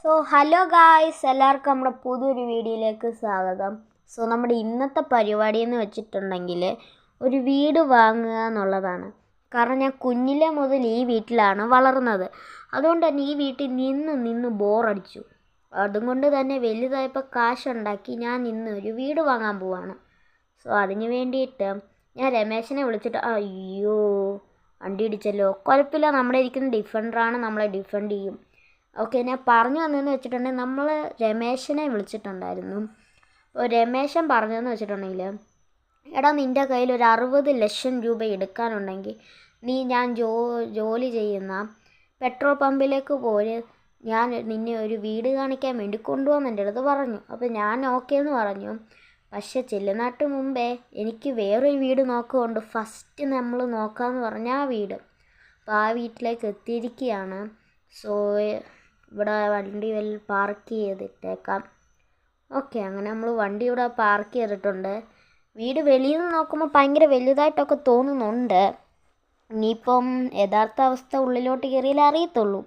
Hello guys, എല്ലാവർക്കും നമ്മുടെ പുതിയൊരു വീഡിയോയിലേക്ക് സ്വാഗതം. നമ്മുടെ ഇന്നത്തെ പരിപാടി എന്ന് വെച്ചിട്ടുണ്ടെങ്കിൽ ഒരു വീട് വാങ്ങുക എന്നുള്ളതാണ്. കാരണം ഞാൻ കുഞ്ഞിലെ മുതൽ ഈ വീട്ടിലാണ് വളർന്നത്. അതുകൊണ്ട് തന്നെ ഈ വീട്ടിൽ നിന്ന് ബോറടിച്ചു. അതുകൊണ്ട് തന്നെ വലുതായപ്പോൾ കാശുണ്ടാക്കി ഞാൻ ഇന്ന് ഒരു വീട് വാങ്ങാൻ പോവാണ്. അതിന് വേണ്ടിയിട്ട് ഞാൻ രമേശനെ വിളിച്ചിട്ട്, അയ്യോ വണ്ടി ഇടിച്ചല്ലോ, കുഴപ്പമില്ല, നമ്മുടെ ഇരിക്കുന്ന ഡിഫൻഡറാണ്, നമ്മളെ ഡിഫെൻഡ് ചെയ്യും. ഓക്കെ, ഞാൻ പറഞ്ഞു തന്നെന്ന് വെച്ചിട്ടുണ്ടെങ്കിൽ നമ്മൾ രമേശനെ വിളിച്ചിട്ടുണ്ടായിരുന്നു. അപ്പോൾ രമേശൻ പറഞ്ഞതെന്ന് വെച്ചിട്ടുണ്ടെങ്കിൽ, എടാ നിൻ്റെ കയ്യിൽ ഒരു 60 ലക്ഷം രൂപ എടുക്കാനുണ്ടെങ്കിൽ ഞാൻ ജോലി ചെയ്യുന്ന പെട്രോൾ പമ്പിലേക്ക് പോയി ഞാൻ നിന്നെ ഒരു വീട് കാണിക്കാൻ വേണ്ടി കൊണ്ടുപോകാൻ എൻ്റെ അടുത്ത് പറഞ്ഞു. അപ്പോൾ ഞാൻ ഓക്കെ എന്ന് പറഞ്ഞു. പക്ഷെ ചെല്ലുന്നാട്ട് മുമ്പേ എനിക്ക് വേറൊരു വീട് നോക്കുകൊണ്ട് ഫസ്റ്റ് നമ്മൾ നോക്കാമെന്ന് പറഞ്ഞ ആ വീട്. അപ്പോൾ ആ വീട്ടിലേക്ക് എത്തിയിരിക്കുകയാണ്. ഇവിടെ വണ്ടി പാർക്ക് ചെയ്തിട്ടേക്കാം. ഓക്കെ, അങ്ങനെ നമ്മൾ വണ്ടി ഇവിടെ പാർക്ക് ചെയ്തിട്ടുണ്ട്. വീട് വെളിയിൽ നിന്ന് നോക്കുമ്പോൾ ഭയങ്കര വലുതായിട്ടൊക്കെ തോന്നുന്നുണ്ട്. ഇനിയിപ്പം യഥാർത്ഥ അവസ്ഥ ഉള്ളിലോട്ട് കയറിയാലേ അറിയത്തുള്ളൂ.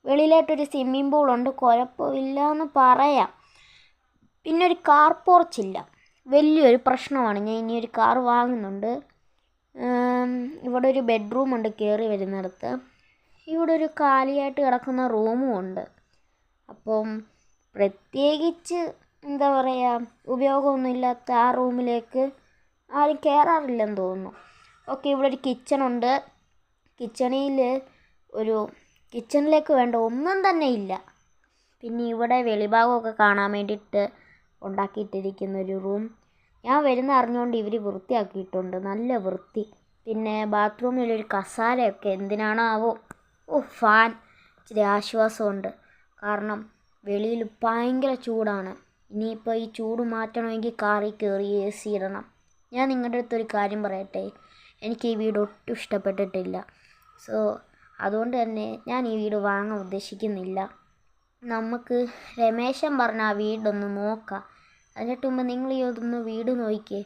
വെളിയിലായിട്ടൊരു സ്വിമ്മിംഗ് പൂളുണ്ട്, കുഴപ്പമില്ല എന്ന് പറയാം. പിന്നെ ഒരു കാർ പോർച്ചില്ല, വലിയൊരു പ്രശ്നമാണ്. ഞാൻ ഇനി ഒരു കാർ വാങ്ങുന്നുണ്ട്. ഇവിടെ ഒരു ബെഡ്റൂം ഉണ്ട് കയറി വരുന്നിടത്ത്. ഇവിടെ ഒരു കാലിയായിട്ട് കിടക്കുന്ന റൂമും ഉണ്ട്. അപ്പം പ്രത്യേകിച്ച് എന്താ പറയുക, ഉപയോഗമൊന്നുമില്ലാത്ത ആ റൂമിലേക്ക് ആരും കയറാറില്ലെന്ന് തോന്നുന്നു. ഓക്കെ, ഇവിടെ ഒരു കിച്ചണുണ്ട്. കിച്ചണിലേക്ക് വേണ്ട ഒന്നും തന്നെ ഇല്ല. പിന്നെ ഇവിടെ വെളിഭാഗമൊക്കെ കാണാൻ വേണ്ടിയിട്ട് ഉണ്ടാക്കിയിട്ടിരിക്കുന്നൊരു റൂം. ഞാൻ വരുന്ന അറിഞ്ഞുകൊണ്ട് ഇവർ വൃത്തിയാക്കിയിട്ടുണ്ട്, നല്ല വൃത്തി. പിന്നെ ബാത്റൂമിലൊരു കസാരയൊക്കെ എന്തിനാണാവോ. ഫാൻ, ഇച്ചിരി ആശ്വാസമുണ്ട്. കാരണം വെളിയിൽ ഭയങ്കര ചൂടാണ്. ഇനിയിപ്പോൾ ഈ ചൂട് മാറ്റണമെങ്കിൽ കാറിൽ കയറി AC ഇടണം. ഞാൻ നിങ്ങളുടെ അടുത്തൊരു കാര്യം പറയട്ടെ, എനിക്ക് ഈ വീട് ഒട്ടും ഇഷ്ടപ്പെട്ടിട്ടില്ല. അതുകൊണ്ട് തന്നെ ഞാൻ ഈ വീട് വാങ്ങാൻ ഉദ്ദേശിക്കുന്നില്ല. നമുക്ക് രമേശൻ പറഞ്ഞ ആ വീടൊന്ന് നോക്കാം. അതിനിട്ട് മുമ്പ് നിങ്ങൾ ഈ ഒന്ന് വീട് നോക്കിയേ.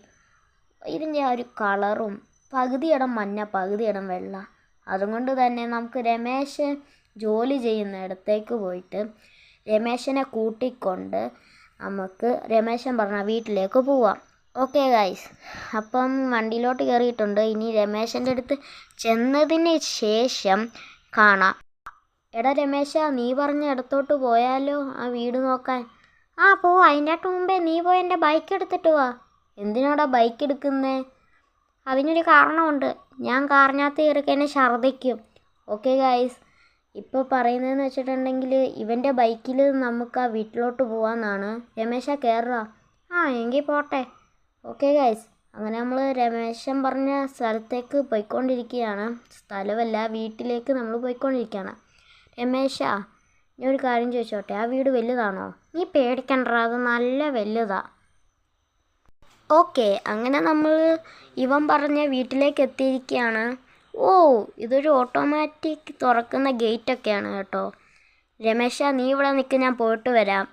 ഇതിൻ്റെ ആ ഒരു കളറും പകുതിയിടം മഞ്ഞ പകുതിയിടം വെള്ള. അതുകൊണ്ട് തന്നെ നമുക്ക് രമേശൻ ജോലി ചെയ്യുന്നിടത്തേക്ക് പോയിട്ട് രമേശനെ കൂട്ടിക്കൊണ്ട് നമുക്ക് രമേശൻ പറഞ്ഞ വീട്ടിലേക്ക് പോവാം. ഓക്കെ ഗൈസ്, അപ്പം വണ്ടിയിലോട്ട് കയറിയിട്ടുണ്ട്. ഇനി രമേശൻ്റെ അടുത്ത് ചെന്നതിന് ശേഷം കാണാം. എടാ രമേശ, നീ പറഞ്ഞ ഇടത്തോട്ട് പോയാലോ ആ വീട് നോക്കാൻ? പോവാ. അതിൻ്റെ മുമ്പേ നീ പോയി എൻ്റെ ബൈക്ക് എടുത്തിട്ട് വാ. എന്തിനാടാ ബൈക്ക് എടുക്കുന്നേ? അതിനൊരു കാരണമുണ്ട്. ഞാൻ കാറിനകത്ത് കയറിക്ക് എന്നെ ഛർദ്ദിക്കും. ഓക്കെ ഗൈസ്, ഇപ്പോൾ പറയുന്നതെന്ന് വെച്ചിട്ടുണ്ടെങ്കിൽ ഇവൻ്റെ ബൈക്കിൽ നമുക്ക് ആ വീട്ടിലോട്ട് പോകാമെന്നാണ്. രമേശ കയറുക. എങ്കിൽ പോട്ടെ. ഓക്കെ ഗൈസ്, അങ്ങനെ നമ്മൾ രമേശൻ പറഞ്ഞ സ്ഥലത്തേക്ക് പോയിക്കൊണ്ടിരിക്കുകയാണ്. സ്ഥലമല്ല, വീട്ടിലേക്ക് നമ്മൾ പോയിക്കൊണ്ടിരിക്കുകയാണ്. രമേശ, ഞാൻ ഒരു കാര്യം ചോദിച്ചോട്ടെ, ആ വീട് വലുതാണോ? നീ പേടിക്കണ്ട, അത് നല്ല വലുതാ. ഓക്കെ, അങ്ങനെ നമ്മൾ ഇവൻ പറഞ്ഞ വീട്ടിലേക്ക് എത്തിയിരിക്കുകയാണ്. ഇതൊരു ഓട്ടോമാറ്റിക് തുറക്കുന്ന ഗേറ്റൊക്കെയാണ് കേട്ടോ. രമേശ, നീ ഇവിടെ നിൽക്ക്, ഞാൻ പോയിട്ട് വരാം.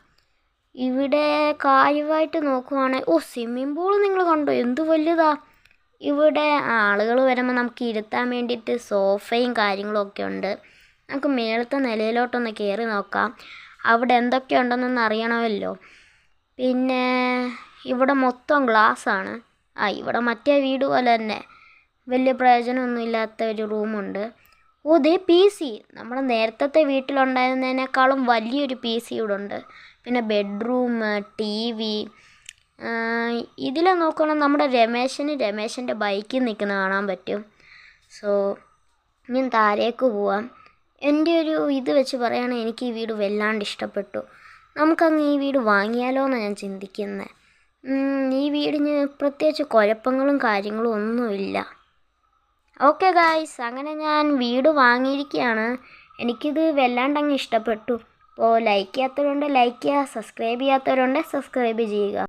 ഇവിടെ കാര്യമായിട്ട് നോക്കുവാണെങ്കിൽ സ്വിമ്മിംഗ് പൂൾ നിങ്ങൾ കണ്ടോ, എന്ത് വലുതാ. ഇവിടെ ആളുകൾ വരുമ്പോൾ നമുക്ക് ഇരുത്താൻ വേണ്ടിയിട്ട് സോഫയും കാര്യങ്ങളും ഒക്കെ ഉണ്ട്. നമുക്ക് മേളത്തെ നിലയിലോട്ടൊന്ന് കയറി നോക്കാം. അവിടെ എന്തൊക്കെയുണ്ടെന്നൊന്ന് അറിയണമല്ലോ. പിന്നെ ഇവിടെ മൊത്തം ഗ്ലാസ്സാണ്. ഇവിടെ മറ്റേ വീട് പോലെ തന്നെ വലിയ പ്രയോജനമൊന്നുമില്ലാത്ത ഒരു റൂമുണ്ട്. ദേ PC, നമ്മുടെ നേരത്തെ വീട്ടിലുണ്ടായിരുന്നതിനേക്കാളും വലിയൊരു PC ഇവിടെ ഉണ്ട്. പിന്നെ ബെഡ്റൂം, TV. ഇതിൽ നോക്കുകയാണെങ്കിൽ നമ്മുടെ രമേശൻ്റെ ബൈക്കിൽ നിൽക്കുന്ന കാണാൻ പറ്റും. ഞാൻ താഴേക്ക് പോവാം. എൻ്റെ ഒരു ഇത് വെച്ച് പറയുകയാണെങ്കിൽ എനിക്ക് ഈ വീട് വല്ലാണ്ട് ഇഷ്ടപ്പെട്ടു. നമുക്കങ്ങ് ഈ വീട് വാങ്ങിയാലോ എന്നാണ് ഞാൻ ചിന്തിക്കുന്നത്. ഈ വീടിന് പ്രത്യേകിച്ച് കുഴപ്പങ്ങളും കാര്യങ്ങളും ഒന്നുമില്ല. ഓക്കെ ഗായ്സ്, അങ്ങനെ ഞാൻ വീട് വാങ്ങിയിരിക്കുകയാണ്. എനിക്കിത് വല്ലാണ്ടങ്ങ് ഇഷ്ടപ്പെട്ടു. അപ്പോൾ ലൈക്ക് ചെയ്യാത്തവരുണ്ട് ലൈക്ക് ചെയ്യുക, സബ്സ്ക്രൈബ് ചെയ്യാത്തവരുണ്ട് സബ്സ്ക്രൈബ് ചെയ്യുക.